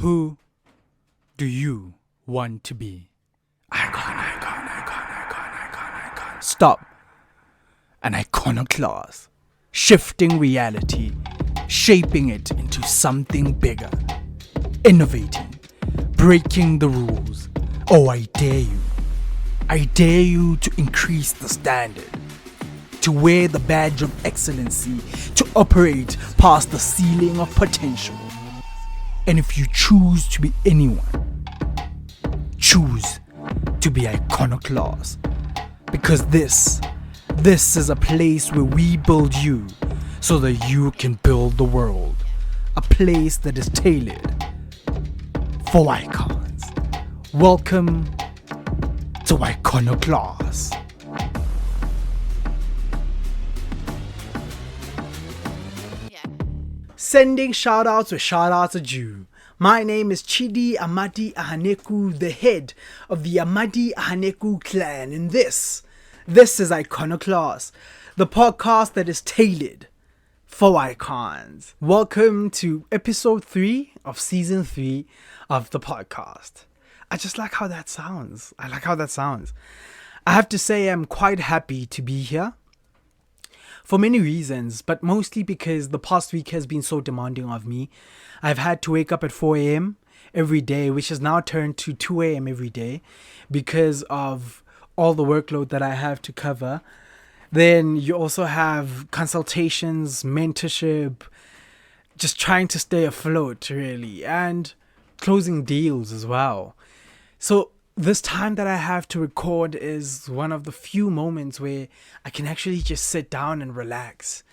Who do you want to be? Icon. Stop. An iconoclast. Shifting reality. Shaping it into something bigger. Innovating. Breaking the rules. Oh, I dare you. I dare you to increase the standard. To wear the badge of excellency. To operate past the ceiling of potential. And if you choose to be anyone, choose to be iconoclast. Because this is a place where we build you so that you can build the world. A place that is tailored for icons. Welcome to Iconoclast. Sending shoutouts where shoutouts are due. My name is Chidi Amadi-Ahaneku, the head of the Amadi-Ahaneku clan, and this is Iconoclast, the podcast that is tailored for icons. Welcome to episode 3 of season 3 of the podcast. I just like how that sounds. I have to say I'm quite happy to be here. For many reasons, but mostly because the past week has been so demanding of me. I've had to wake up at 4 a.m. every day, which has now turned to 2 a.m. every day because of all the workload that I have to cover. Then you also have consultations, mentorship, just trying to stay afloat, really, and closing deals as well. So this time that I have to record is one of the few moments where I can actually just sit down and relax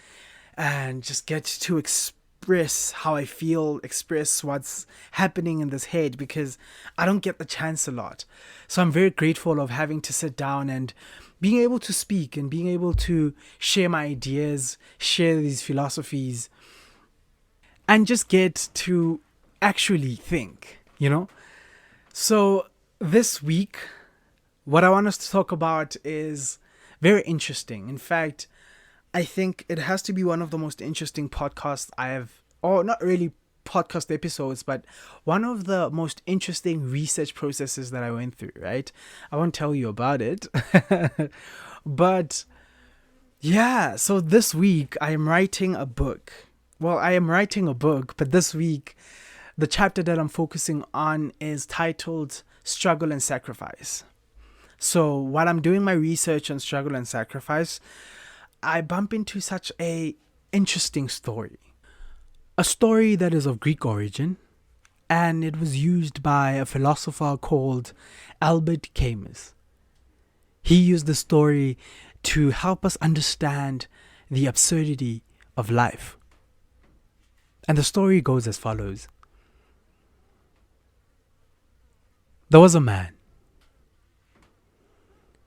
and just get to express how I feel, express what's happening in this head, because I don't get the chance a lot. So I'm very grateful of having to sit down and being able to speak and being able to share my ideas, share these philosophies, and just get to actually think, So this week, what I want us to talk about is very interesting. In fact, I think it has to be one of the most interesting podcasts I have, or not really podcast episodes, but one of the most interesting research processes that I went through, right? I won't tell you about it. But yeah, so this week I am writing a book. Well, I am writing a book, but this week, the chapter that I'm focusing on is titled Struggle and Sacrifice. So while I'm doing my research on struggle and sacrifice, I bump into such a interesting story. A story that is of Greek origin, and it was used by a philosopher called Albert Camus. He used the story to help us understand the absurdity of life. And the story goes as follows. There was a man.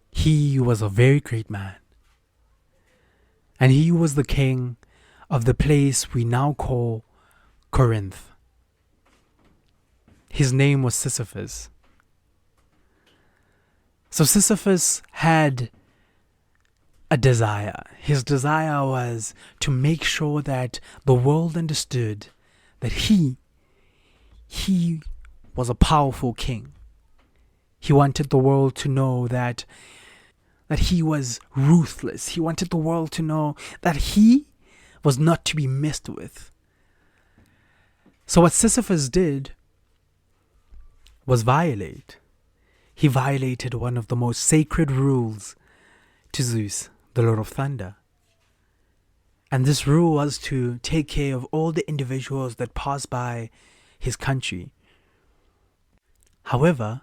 He was a very great man. And he was the king of the place we now call Corinth. His name was Sisyphus. So Sisyphus had a desire. His desire was to make sure that the world understood that he was a powerful king. He wanted the world to know that he was ruthless. He wanted the world to know that he was not to be messed with. So what Sisyphus did was violate. He violated one of the most sacred rules to Zeus, the Lord of Thunder. And this rule was to take care of all the individuals that passed by his country. However,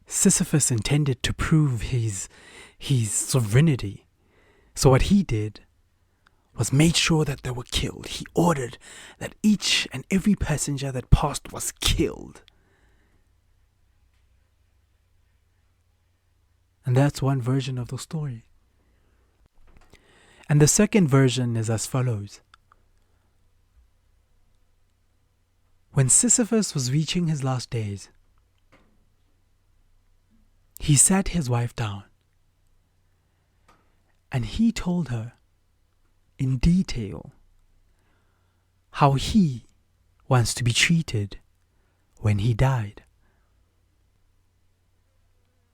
Sisyphus intended to prove his sovereignty. So what he did was made sure that they were killed. He ordered that each and every passenger that passed was killed. And that's one version of the story. And the second version is as follows. When Sisyphus was reaching his last days, he sat his wife down and he told her in detail how he wants to be treated when he died.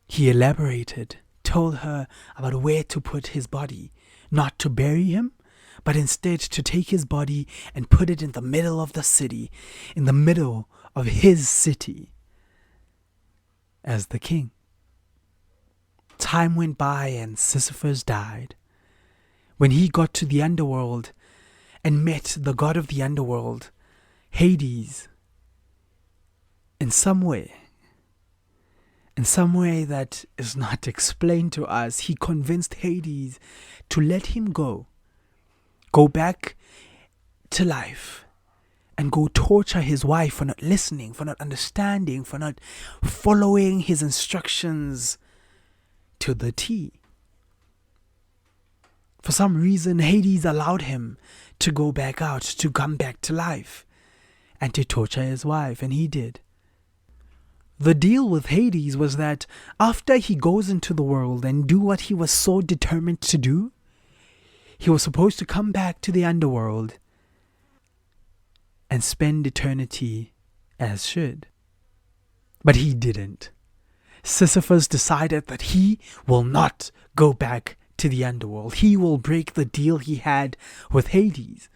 He elaborated, told her about where to put his body, not to bury him, but instead to take his body and put it in the middle of the city, in the middle of his city, as the king. Time went by and Sisyphus died. When he got to the underworld and met the god of the underworld, Hades, in some way that is not explained to us, he convinced Hades to let him go back to life, and go torture his wife for not listening, for not understanding, for not following his instructions to the T. For some reason, Hades allowed him to go back out, to come back to life, and to torture his wife, and he did. The deal with Hades was that after he goes into the world and do what he was so determined to do, he was supposed to come back to the underworld and spend eternity as should. But he didn't. Sisyphus decided that he will not go back to the underworld. He will break the deal he had with Hades.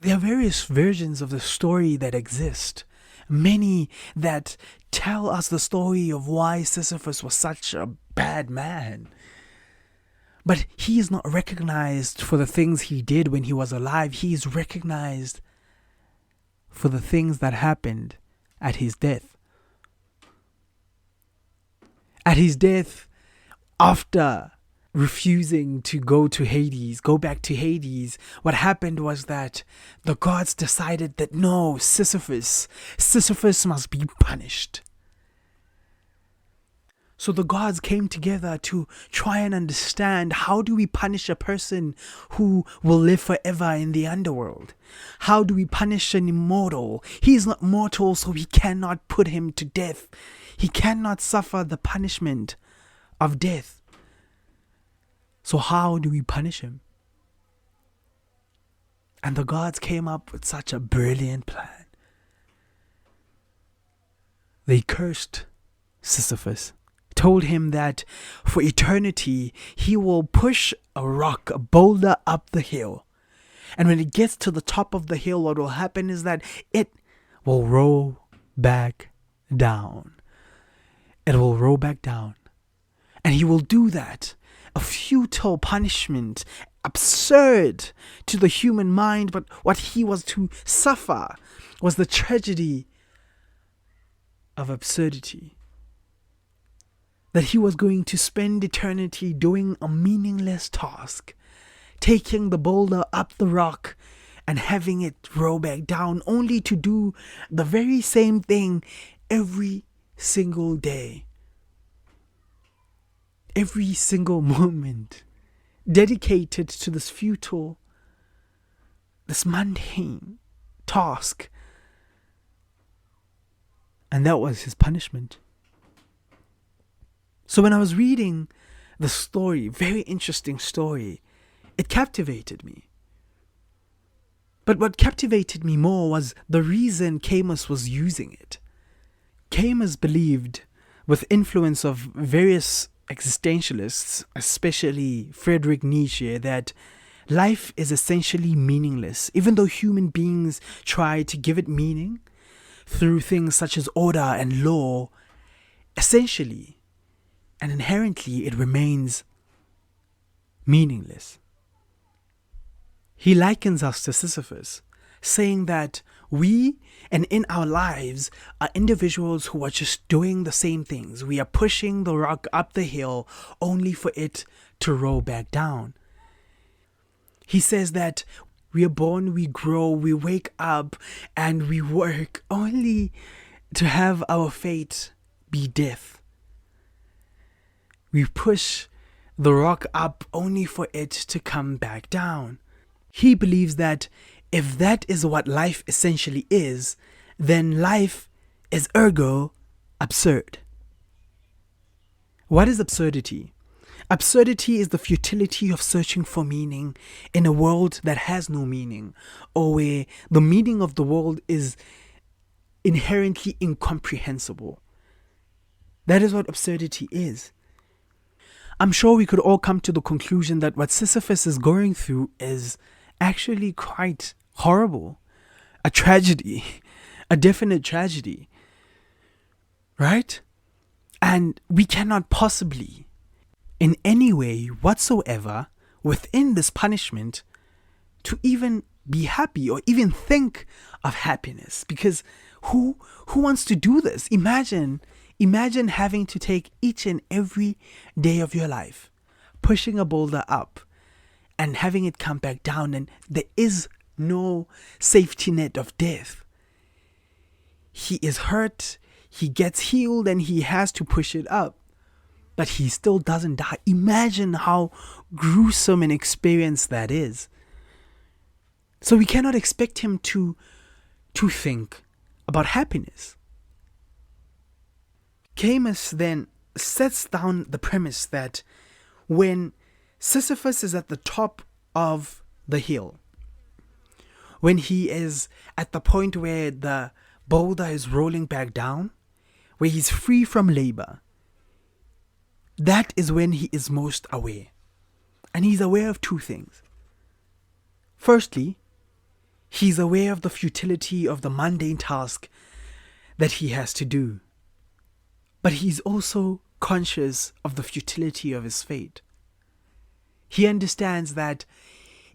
There are various versions of the story that exist. Many that tell us the story of why Sisyphus was such a bad man. But he is not recognized for the things he did when he was alive. He is recognized for the things that happened at his death. At his death, after refusing to go back to Hades, what happened was that the gods decided that no, Sisyphus must be punished. So the gods came together to try and understand, how do we punish a person who will live forever in the underworld? How do we punish an immortal? He is not mortal, so we cannot put him to death. He cannot suffer the punishment of death. So how do we punish him? And the gods came up with such a brilliant plan. They cursed Sisyphus, told him that for eternity he will push a rock, a boulder up the hill. And when it gets to the top of the hill, what will happen is that it will roll back down. It will roll back down. And he will do that. A futile punishment, absurd to the human mind, but what he was to suffer was the tragedy of absurdity. That he was going to spend eternity doing a meaningless task, taking the boulder up the rock and having it roll back down, only to do the very same thing every single day. Every single moment dedicated to this futile, this mundane task. And that was his punishment. So when I was reading the story, very interesting story, it captivated me. But what captivated me more was the reason Camus was using it. Camus believed, with influence of various existentialists, especially Friedrich Nietzsche, that life is essentially meaningless, even though human beings try to give it meaning through things such as order and law. Essentially and inherently it remains meaningless. He likens us to Sisyphus, saying that we and in our lives are individuals who are just doing the same things. We are pushing the rock up the hill only for it to roll back down. He says that we are born, we grow, we wake up, and we work only to have our fate be death. We push the rock up only for it to come back down. He believes that if that is what life essentially is, then life is ergo absurd. What is absurdity? Absurdity is the futility of searching for meaning in a world that has no meaning, or where the meaning of the world is inherently incomprehensible. That is what absurdity is. I'm sure we could all come to the conclusion that what Sisyphus is going through is actually quite horrible. A tragedy. A definite tragedy. Right? And we cannot possibly, in any way whatsoever, within this punishment, to even be happy or even think of happiness. Because who wants to do this? Imagine having to take each and every day of your life, pushing a boulder up and having it come back down, and there is no safety net of death. He is hurt, he gets healed, and he has to push it up, but he still doesn't die. Imagine how gruesome an experience that is. So we cannot expect him to think about happiness. Camus then sets down the premise that when Sisyphus is at the top of the hill, when he is at the point where the boulder is rolling back down, where he's free from labor, that is when he is most aware. And he's aware of two things. Firstly, he's aware of the futility of the mundane task that he has to do. But he's also conscious of the futility of his fate. He understands that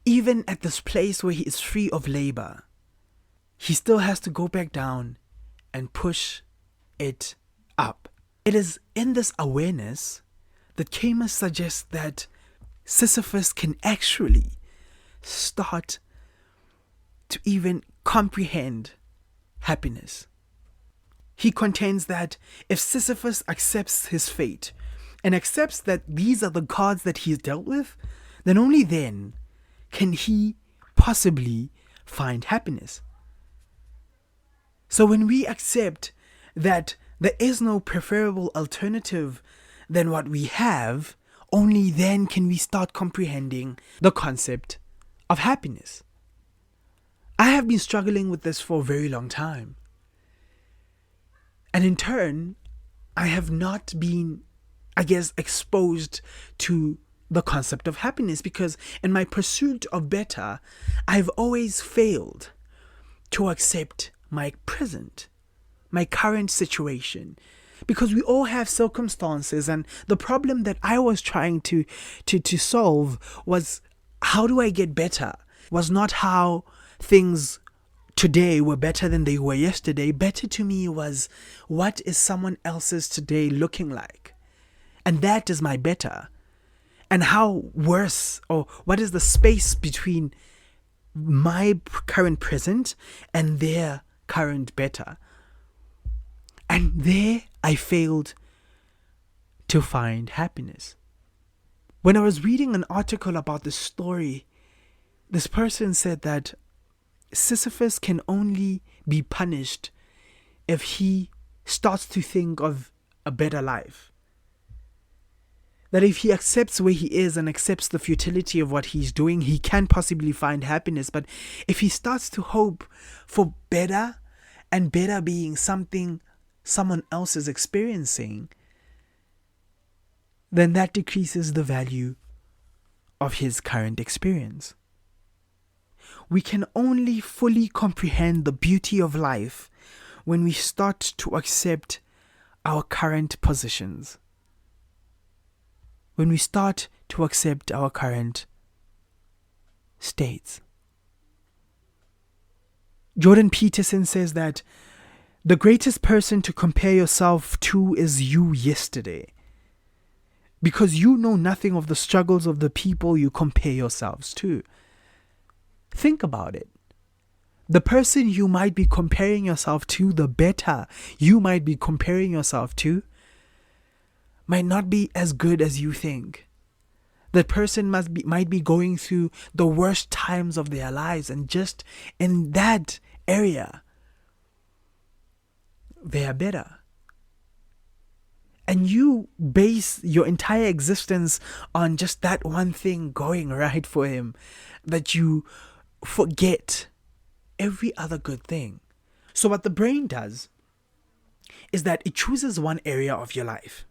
even at this place where he is free of labor, he still has to go back down and push it up. It is in this awareness that Camus suggests that Sisyphus can actually start to even comprehend happiness. He contends that if Sisyphus accepts his fate and accepts that these are the gods that he's dealt with, then only then can he possibly find happiness. So when we accept that there is no preferable alternative than what we have, only then can we start comprehending the concept of happiness. I have been struggling with this for a very long time. And in turn, I have not been, exposed to the concept of happiness, because in my pursuit of better, I've always failed to accept my present, my current situation. Because we all have circumstances, and the problem that I was trying to solve was, how do I get better? Was not how things today were better than they were yesterday. Better to me was, what is someone else's today looking like? And that is my better. And how worse, or what is the space between my current present and their current better? And there I failed to find happiness. When I was reading an article about this story, this person said that Sisyphus can only be punished if he starts to think of a better life. That if he accepts where he is and accepts the futility of what he's doing, he can possibly find happiness. But if he starts to hope for better, and better being something someone else is experiencing, then that decreases the value of his current experience. We can only fully comprehend the beauty of life when we start to accept our current positions. When we start to accept our current states. Jordan Peterson says that the greatest person to compare yourself to is you yesterday, because you know nothing of the struggles of the people you compare yourselves to. Think about it. The person you might be comparing yourself to, the better you might be comparing yourself to, might not be as good as you think. That person might be going through the worst times of their lives, and just in that area, they are better. And you base your entire existence on just that one thing going right for him, that you forget every other good thing. So what the brain does is that it chooses one area of your life.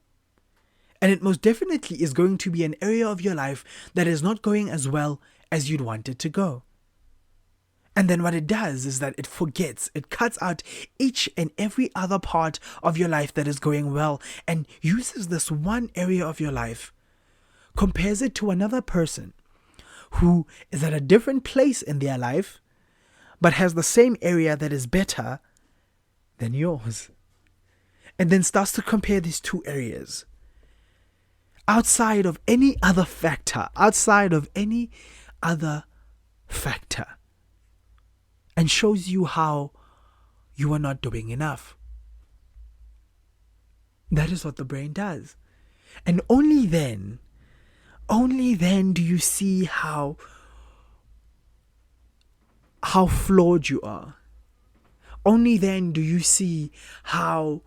And it most definitely is going to be an area of your life that is not going as well as you'd want it to go. And then what it does is that it cuts out each and every other part of your life that is going well and uses this one area of your life, compares it to another person who is at a different place in their life, but has the same area that is better than yours. And then starts to compare these two areas. Outside of any other factor. And shows you how you are not doing enough. That is what the brain does. And only then do you see how flawed you are. Only then do you see how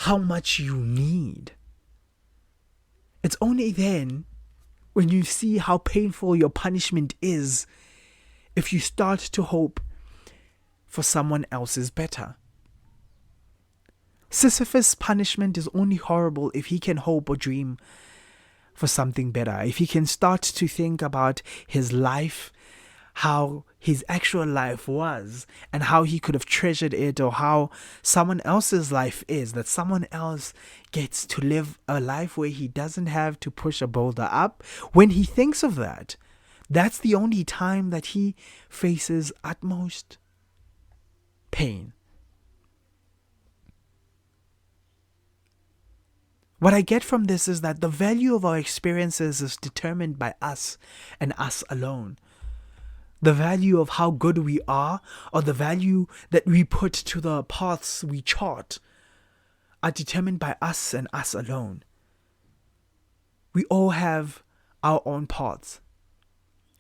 much you need. It's only then when you see how painful your punishment is if you start to hope for someone else's better. Sisyphus' punishment is only horrible if he can hope or dream for something better. If he can start to think about his life, how his actual life was, and how he could have treasured it, or how someone else's life is, that someone else gets to live a life where he doesn't have to push a boulder up. When he thinks of that, that's the only time that he faces utmost pain. What I get from this is that the value of our experiences is determined by us and us alone. The value of how good we are, or the value that we put to the paths we chart, are determined by us and us alone. We all have our own paths.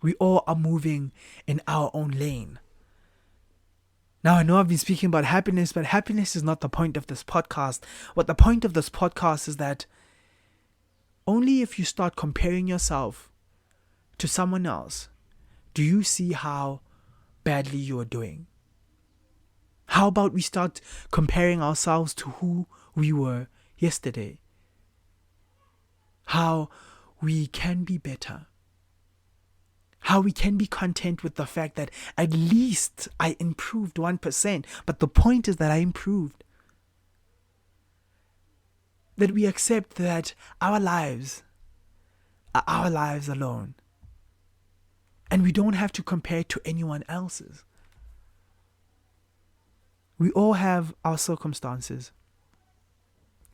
We all are moving in our own lane. Now, I know I've been speaking about happiness, but happiness is not the point of this podcast. What the point of this podcast is that only if you start comparing yourself to someone else do you see how badly you are doing. How about we start comparing ourselves to who we were yesterday? How we can be better. How we can be content with the fact that at least I improved 1%. But the point is that I improved. That we accept that our lives are our lives alone. And we don't have to compare to anyone else's. We all have our circumstances.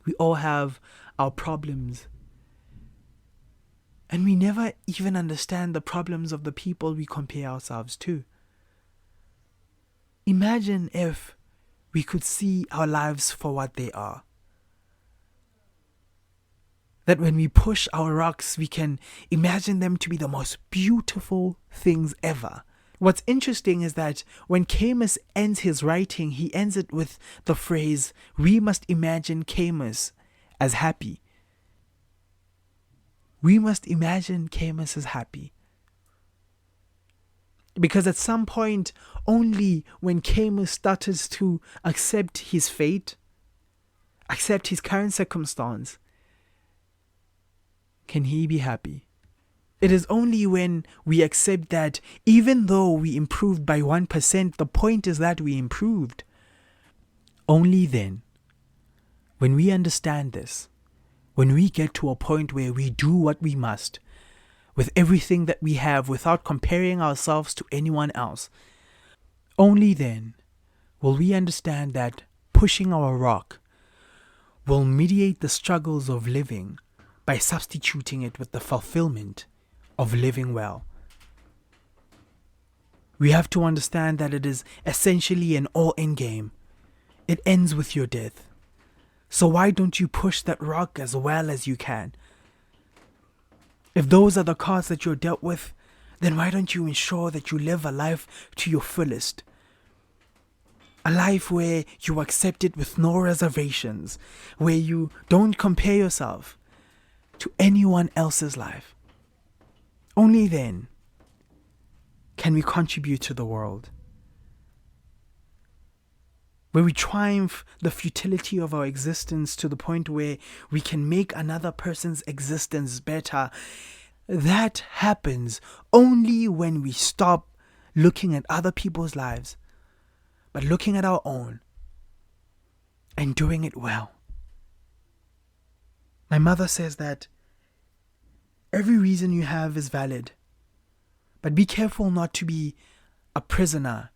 We all have our problems. And we never even understand the problems of the people we compare ourselves to. Imagine if we could see our lives for what they are. That when we push our rocks, we can imagine them to be the most beautiful things ever. What's interesting is that when Camus ends his writing, he ends it with the phrase, "We must imagine Camus as happy." We must imagine Camus as happy. Because at some point, only when Camus started to accept his fate, accept his current circumstance, can he be happy. It is only when we accept that even though we improved by 1%, the point is that we improved. Only then, when we understand this, when we get to a point where we do what we must, with everything that we have without comparing ourselves to anyone else, only then will we understand that pushing our rock will mediate the struggles of living by substituting it with the fulfillment of living well. We have to understand that it is essentially an all-in game. It ends with your death. So why don't you push that rock as well as you can? If those are the cards that you're dealt with, then why don't you ensure that you live a life to your fullest? A life where you accept it with no reservations, where you don't compare yourself to anyone else's life. Only then can we contribute to the world. where we triumph the futility of our existence to the point where we can make another person's existence better, that happens only when we stop looking at other people's lives, but looking at our own and doing it well. My mother says that every reason you have is valid, but be careful not to be a prisoner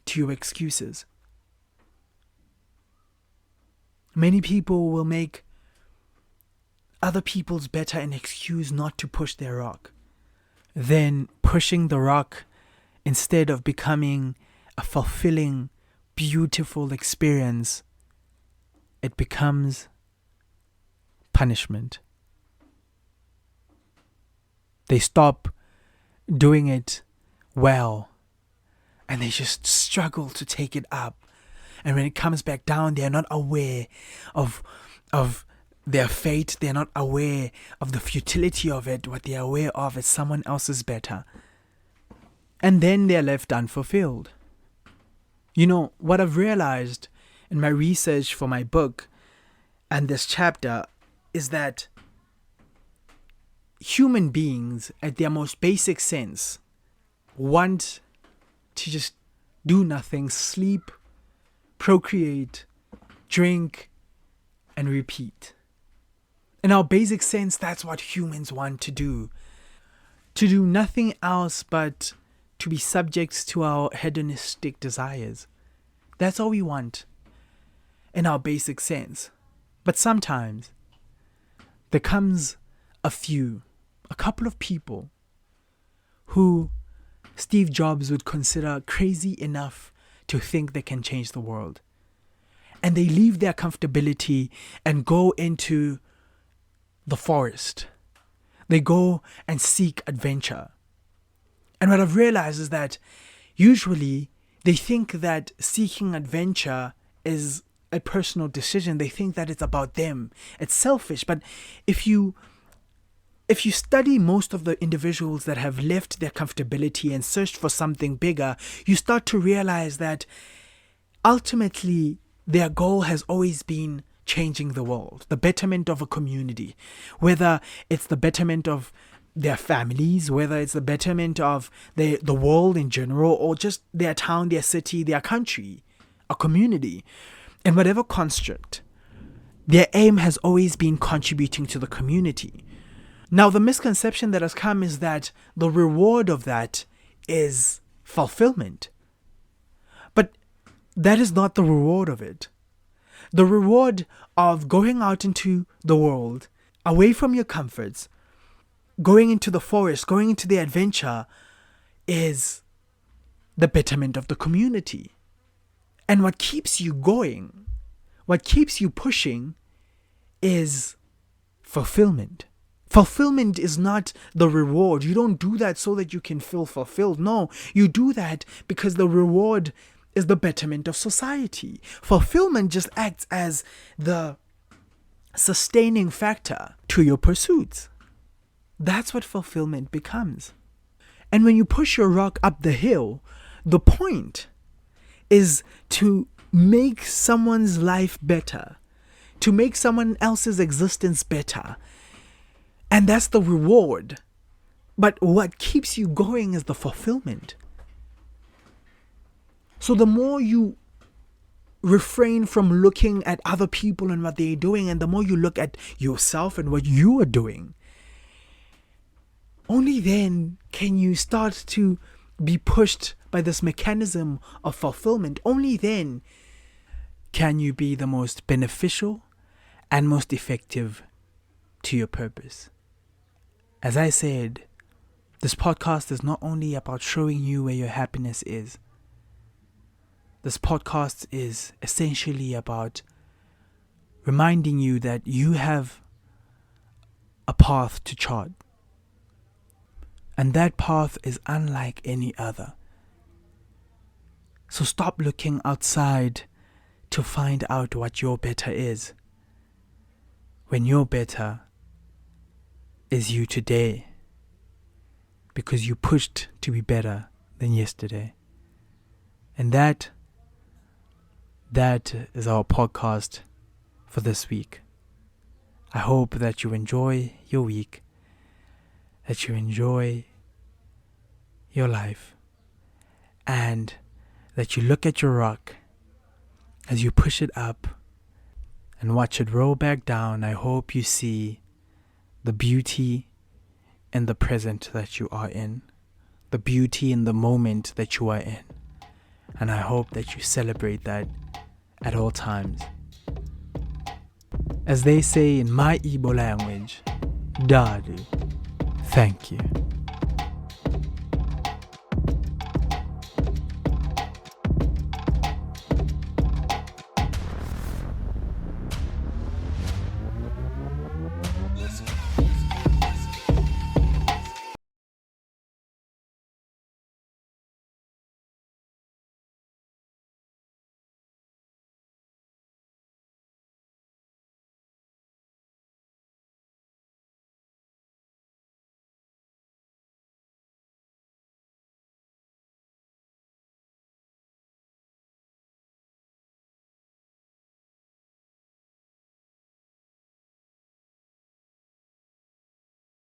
to your excuses. Many people will make other people's better an excuse not to push their rock. Then pushing the rock, instead of becoming a fulfilling, beautiful experience, it becomes punishment. They stop doing it well and they just struggle to take it up. And when it comes back down, they are not aware of their fate. They are not aware of the futility of it. What they are aware of is someone else's better. And then they are left unfulfilled. You know, what I've realized in my research for my book and this chapter is that human beings, at their most basic sense, want to just do nothing, sleep, procreate, drink, and repeat. In our basic sense, that's what humans want to do. To do nothing else but to be subject to our hedonistic desires. That's all we want in our basic sense. But sometimes there comes a couple of people who Steve Jobs would consider crazy enough to think they can change the world. And they leave their comfortability and go into the forest. They go and seek adventure. And what I've realized is that usually they think that seeking adventure is a personal decision. They think that it's about them. It's selfish. But if you study most of the individuals that have left their comfortability and searched for something bigger, you start to realize that ultimately their goal has always been changing the world, the betterment of a community, whether it's the betterment of their families, whether it's the betterment of the world in general, or just their town, their city, their country, a community. In whatever construct, their aim has always been contributing to the community. Now, the misconception that has come is that the reward of that is fulfillment. But that is not the reward of it. The reward of going out into the world, away from your comforts, going into the forest, going into the adventure, is the betterment of the community. And what keeps you going, what keeps you pushing, is fulfillment. Fulfillment is not the reward. You don't do that so that you can feel fulfilled. No, you do that because the reward is the betterment of society. Fulfillment just acts as the sustaining factor to your pursuits. That's what fulfillment becomes. And when you push your rock up the hill, the point is to make someone's life better, to make someone else's existence better. And that's the reward. But what keeps you going is the fulfillment. So the more you refrain from looking at other people and what they're doing, and the more you look at yourself and what you are doing, only then can you start to be pushed by this mechanism of fulfillment. Only then can you be the most beneficial and most effective to your purpose. As I said, this podcast is not only about showing you where your happiness is. This podcast is essentially about reminding you that you have a path to chart. And that path is unlike any other. So stop looking outside to find out what your better is, when your better is you today, because you pushed to be better than yesterday. And that that is our podcast for this week. I hope that you enjoy your week, that you enjoy your life, and that you look at your rock as you push it up and watch it roll back down. I hope you see the beauty in the present that you are in, the beauty in the moment that you are in. And I hope that you celebrate that at all times. As they say in my Igbo language, Dadu, thank you.